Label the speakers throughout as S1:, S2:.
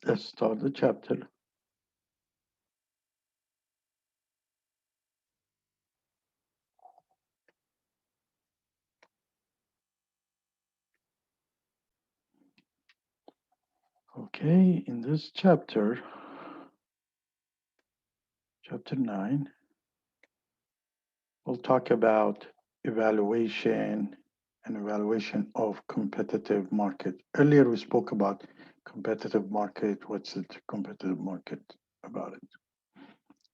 S1: Let's start the chapter. Okay, in this chapter, chapter 9, we'll talk about evaluation and evaluation of competitive market. Earlier, we spoke about competitive market. What's the competitive market about it?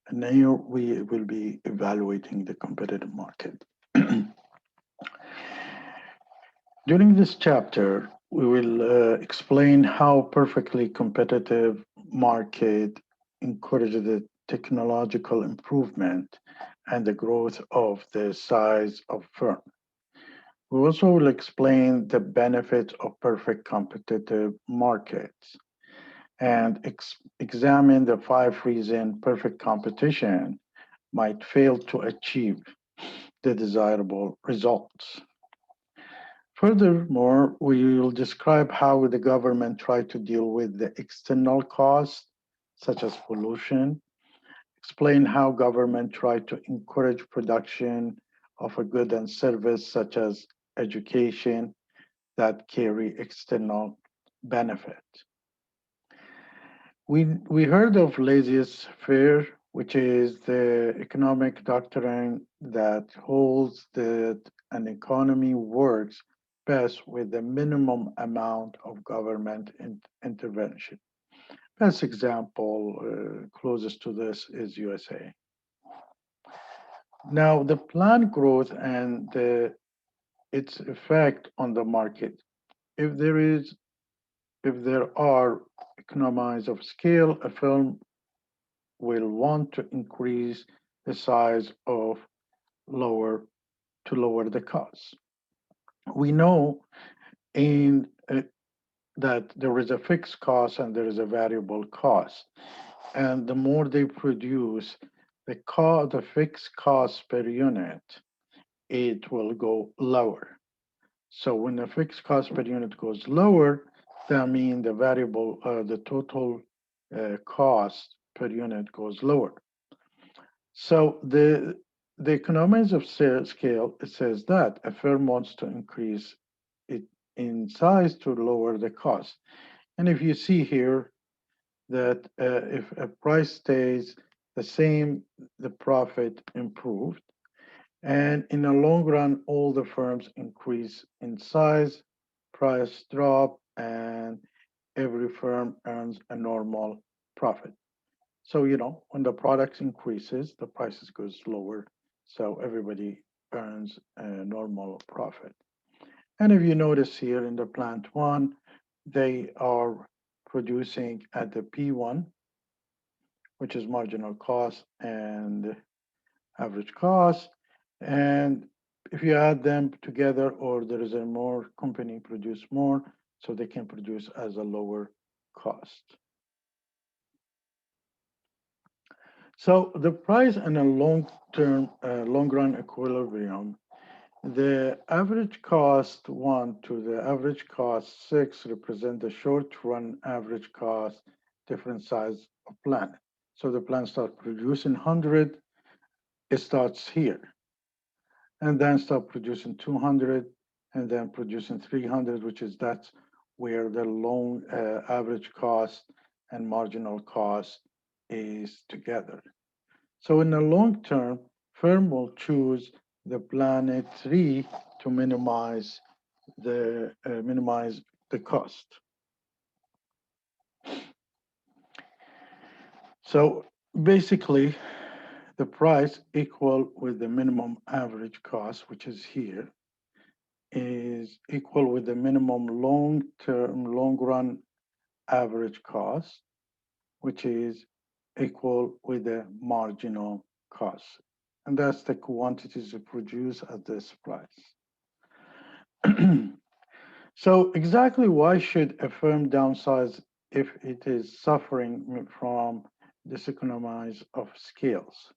S1: And now we will be evaluating the competitive market. During this chapter, we will explain how perfectly competitive market encourages the technological improvement and the growth of the size of firm. We also will explain the benefits of perfect competitive markets and examine the 5 reasons perfect competition might fail to achieve the desirable results. Furthermore, we will describe how the government tried to deal with the external costs, such as pollution, explain how government tried to encourage production of a good and service, such as education, that carry external benefit. We heard of laissez-faire, which is the economic doctrine that holds that an economy works best with the minimum amount of government intervention. Best example closest to this is USA. Now, the planned growth and its effect on the market. If there is, if there are economies of scale, a firm will want to increase the size of lower to lower the cost. We know in that there is a fixed cost and there is a variable cost, and the more they produce, the fixed cost per unit, it will go lower. So when the fixed cost per unit goes lower, that means the total cost per unit goes lower. So the economies of scale, it says that a firm wants to increase it in size to lower the cost. And if you see here that if a price stays the same, the profit improved. And in the long run, all the firms increase in size, price drop, and every firm earns a normal profit. So, when the product increases, the prices goes lower. So everybody earns a normal profit. And if you notice here in the plant one, they are producing at the P1, which is marginal cost and average cost. And if you add them together, or there is a more company produce more, so they can produce as a lower cost. So the price and a long-term, long-run equilibrium, the average cost 1 to the average cost 6 represent the short-run average cost different size of plant. So the plant starts producing 100, it starts here, and then start producing 200, and then producing 300, that's where the long average cost and marginal cost is together. So in the long term, firm will choose the planet 3 to minimize the cost. So basically, the price equal with the minimum average cost, which is here, is equal with the minimum long-term, long-run average cost, which is equal with the marginal cost. And that's the quantities produced at this price. So exactly why should a firm downsize if it is suffering from diseconomies of scales?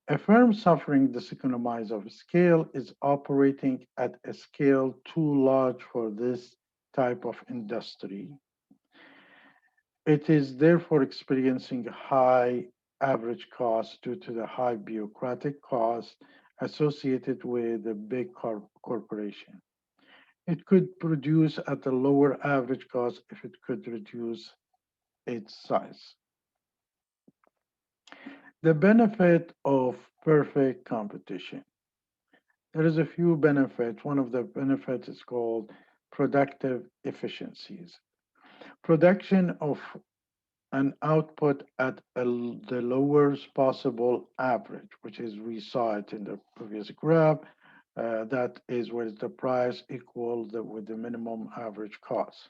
S1: A firm suffering diseconomies of scale is operating at a scale too large for this type of industry. It is therefore experiencing high average costs due to the high bureaucratic costs associated with a big corporation. It could produce at a lower average cost if it could reduce its size. The benefit of perfect competition. There is a few benefits. One of the benefits is called productive efficiencies. Production of an output at the lowest possible average, which is we saw it in the previous graph. That is where the price equal with the minimum average cost.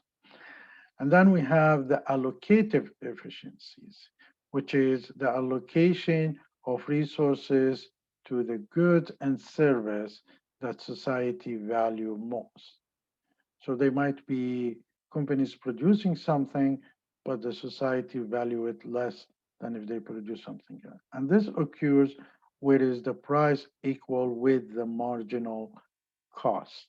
S1: And then we have the allocative efficiencies, which is the allocation of resources to the goods and service that society value most. So they might be companies producing something, but the society value it less than if they produce something else. And this occurs where is the price equal with the marginal cost.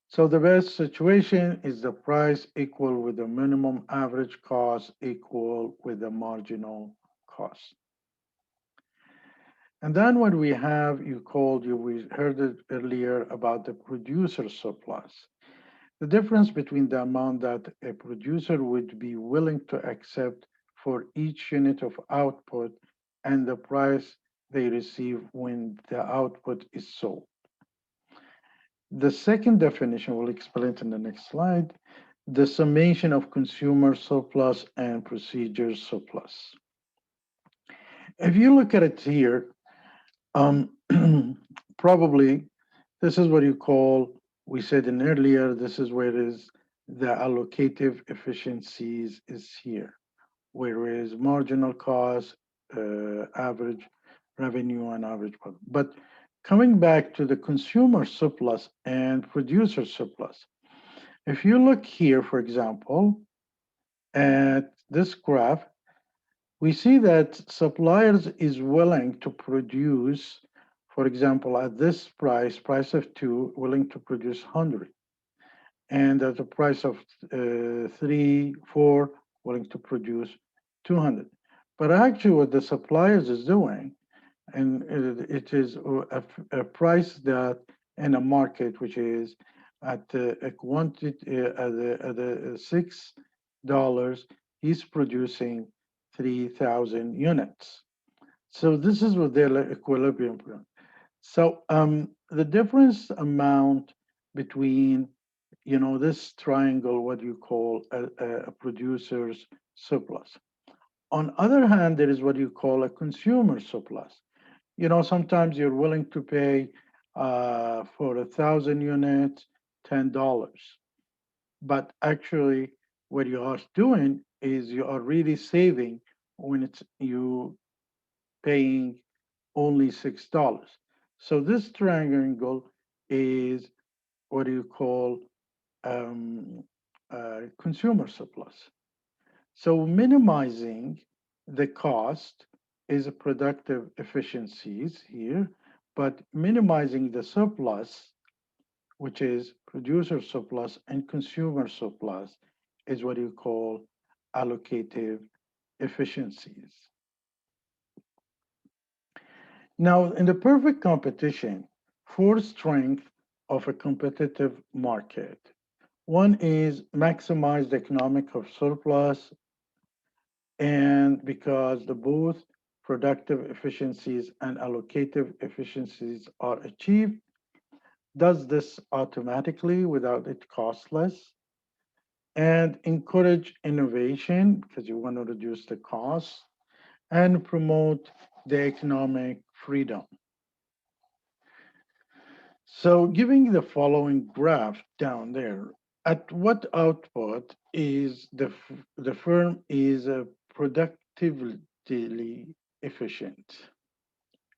S1: So the best situation is the price equal with the minimum average cost equal with the marginal cost. And then what we have, we heard it earlier about the producer surplus. The difference between the amount that a producer would be willing to accept for each unit of output and the price they receive when the output is sold. The second definition, we'll explain it in the next slide, the summation of consumer surplus and procedure surplus. If you look at it here, um, probably this is what you call, we said in earlier, this is where it is the allocative efficiencies is here, whereas marginal cost, average revenue, and average profit. But coming back to the consumer surplus and producer surplus, if you look here, for example, at this graph, we see that suppliers is willing to produce, for example, at this price of 2, willing to produce 100. And at the price of 3, 4, willing to produce 200. But actually what the suppliers is doing, and it is a price that in a market which is at a quantity at $6, he's producing 3,000 units. So this is what their equilibrium point. So the difference amount between this triangle, what you call a producer's surplus. On other hand, there is what you call a consumer surplus. Sometimes you're willing to pay for 1,000 units, $10. But actually, what you are doing is you are really saving when it's you paying only $6. So this triangle is what you call um, consumer surplus. So minimizing the cost is a productive efficiencies here, but minimizing the surplus, which is producer surplus and consumer surplus, is what you call allocative efficiencies. Now, in the perfect competition, four strengths of a competitive market. One is maximize the economic of surplus, and because the both productive efficiencies and allocative efficiencies are achieved, does this automatically without it costless, and encourage innovation because you want to reduce the cost and promote the economic freedom. So giving the following graph down there, at what output is the firm is productively efficient?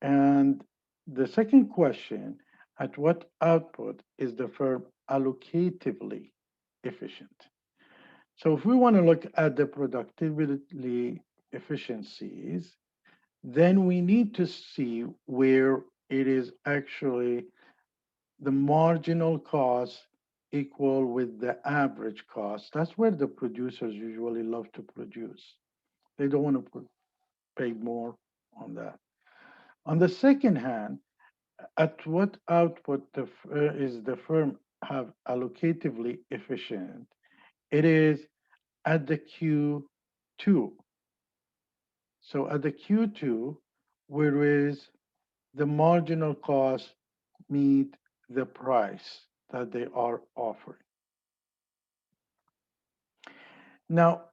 S1: And the second question, at what output is the firm allocatively efficient? So if we want to look at the productivity efficiencies, then we need to see where it is actually the marginal cost equal with the average cost. That's where the producers usually love to produce. They don't want to pay more on that. On the second hand, at what output is the firm have allocatively efficient? It is at the Q2. So at the Q2, whereas the marginal cost meet the price that they are offering. Now,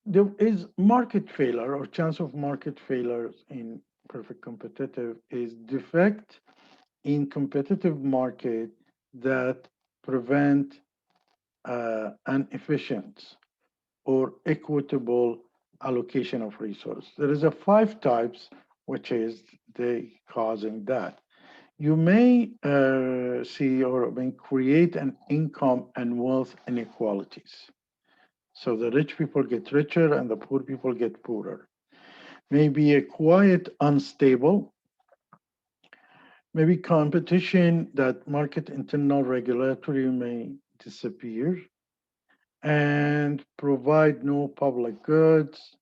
S1: there is market failure or chance of market failures in perfect competitive is defect in competitive market that prevent an efficient or equitable allocation of resource. There is a five types, which is they causing that. You may see or may create an income and wealth inequalities. So the rich people get richer and the poor people get poorer. Maybe a quiet, unstable, maybe competition that market internal regulatory may disappear and provide no public goods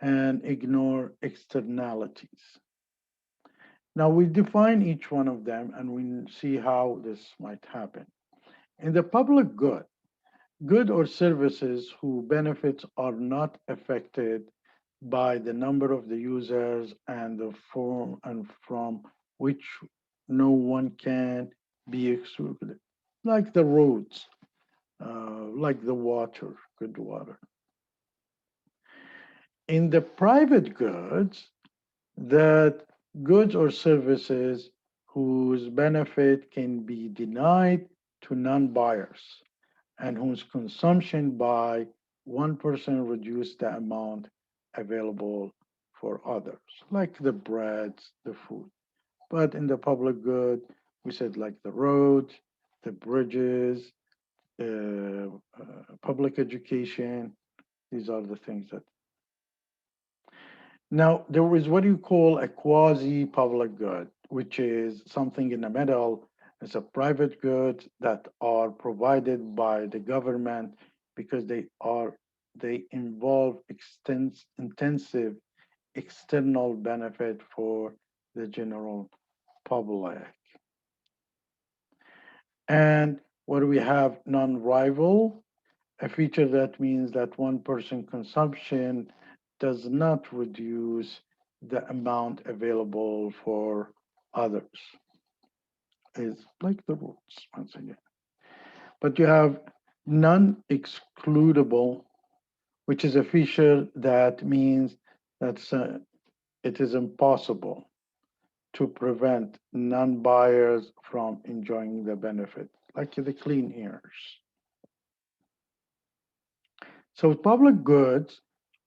S1: and ignore externalities. Now we define each one of them and we see how this might happen. In the public good or services whose benefits are not affected by the number of the users and the form and from which no one can be excluded, like the roads, like the water, good water. In the private goods, that goods or services whose benefit can be denied to non-buyers and whose consumption by one person reduce the amount available for others, like the breads, the food. But in the public good, we said like the roads, the bridges, public education. These are the things that. Now, there is what you call a quasi public good, which is something in the middle. It's a private good that are provided by the government because they involve intensive external benefit for the general public. And what do we have? Non-rival, a feature that means that one person consumption does not reduce the amount available for others. Is like the rules once again. But you have non-excludable, which is a feature that means that it is impossible to prevent non-buyers from enjoying the benefit, like the clean airs. So public goods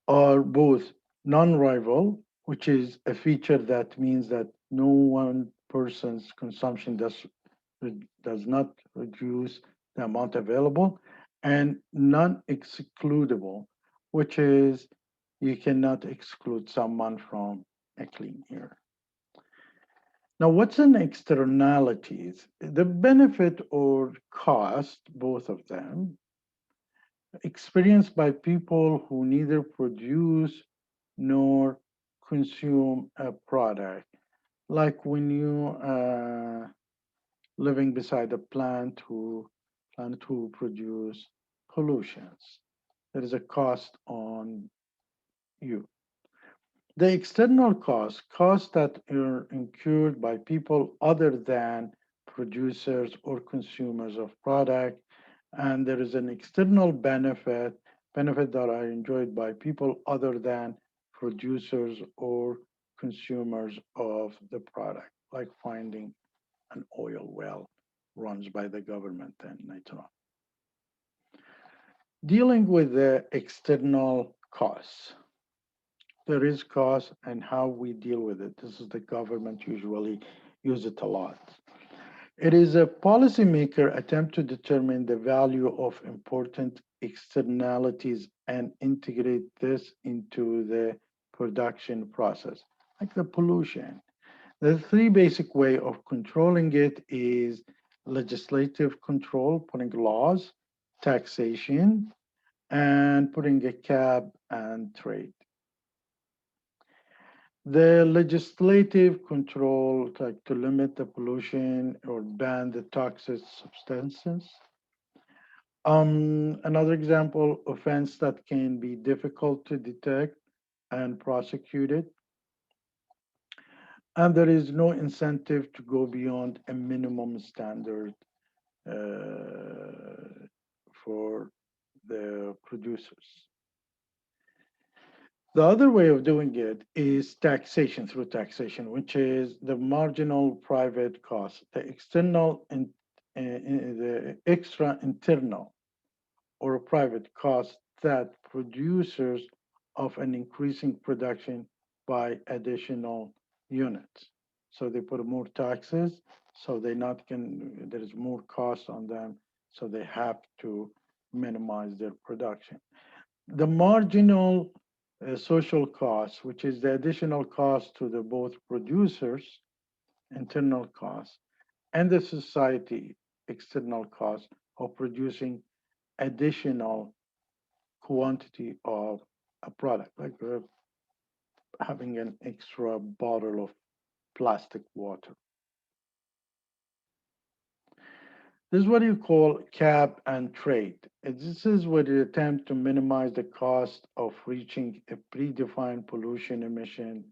S1: are both non-rival, which is a feature that means that no one person's consumption does not reduce the amount available, and non-excludable, which is you cannot exclude someone from a clean air. Now, what's an externalities? The benefit or cost, both of them, experienced by people who neither produce nor consume a product. Like when you living beside a plant who produce pollutions, there is a cost on you. The external costs that are incurred by people other than producers or consumers of product, and there is an external benefit that are enjoyed by people other than producers or consumers of the product, like finding an oil well runs by the government and later on. Dealing with the external costs, there is cost and how we deal with it. This is the government usually use it a lot. It is a policymaker attempt to determine the value of important externalities and integrate this into the production process, like the pollution. The three basic way of controlling it is legislative control, putting laws, taxation, and putting a cap and trade. The legislative control, like to limit the pollution or ban the toxic substances. Another example, offense that can be difficult to detect and prosecuted, and there is no incentive to go beyond a minimum standard for the producers. The other way of doing it is taxation through taxation, which is the marginal private cost, the external and the extra internal or private cost that producers of an increasing production by additional units. So they put more taxes, so they not can there is more cost on them, so they have to minimize their production. The marginal social cost, which is the additional cost to the both producers, internal cost, and the society, external cost of producing additional quantity of a product, like having an extra bottle of plastic water. This is what you call cap and trade. This is what it attempt to minimize the cost of reaching a predefined pollution emission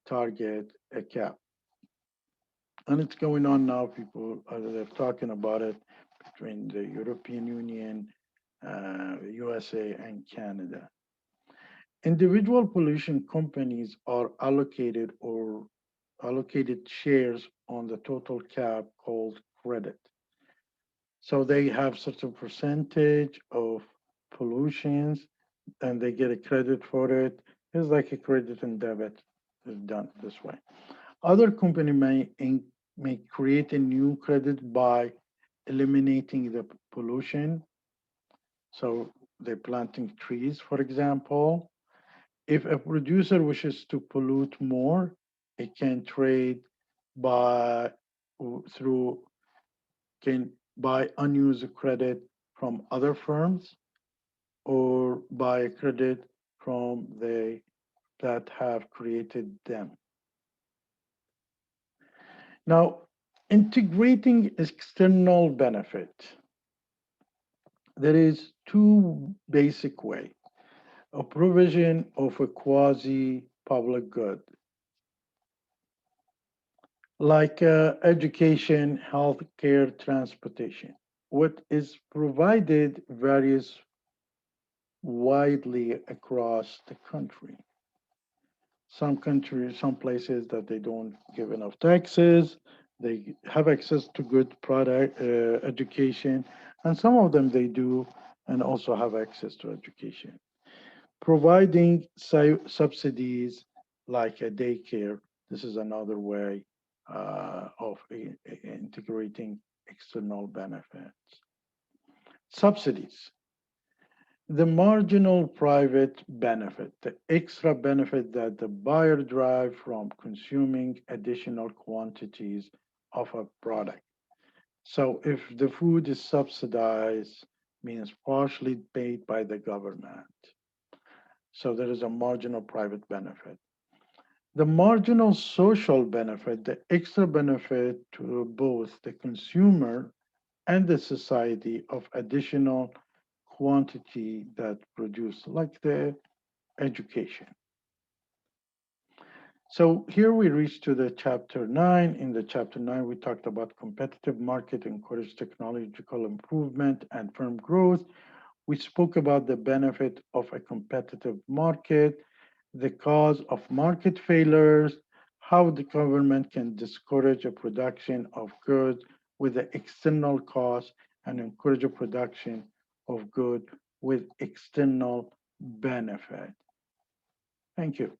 S1: target, a cap. And it's going on now. People they're talking about it between the European Union, USA, and Canada. Individual pollution companies are allocated shares on the total cap called credit. So they have certain percentage of pollutions and they get a credit for it. It's like a credit and debit is done this way. Other company may create a new credit by eliminating the pollution. So they're planting trees, for example. If a producer wishes to pollute more, it can trade by through can buy unused credit from other firms or buy a credit from they that have created them. Now, integrating external benefit. There is two basic way. A provision of a quasi public good, like education, healthcare, transportation. What is provided varies widely across the country. Some countries, some places that they don't give enough taxes, they have access to good product education, and some of them they do and also have access to education. Providing subsidies like a daycare, this is another way of integrating external benefits. Subsidies, the marginal private benefit, the extra benefit that the buyer derive from consuming additional quantities of a product. So if the food is subsidized, means partially paid by the government. So there is a marginal private benefit. The marginal social benefit, the extra benefit to both the consumer and the society of additional quantity that produce, like the education. So here we reach to the chapter 9. In the chapter 9, we talked about competitive market, encourage technological improvement and firm growth. We spoke about the benefit of a competitive market, the cause of market failures, how the government can discourage a production of goods with the external cost and encourage a production of good with external benefit. Thank you.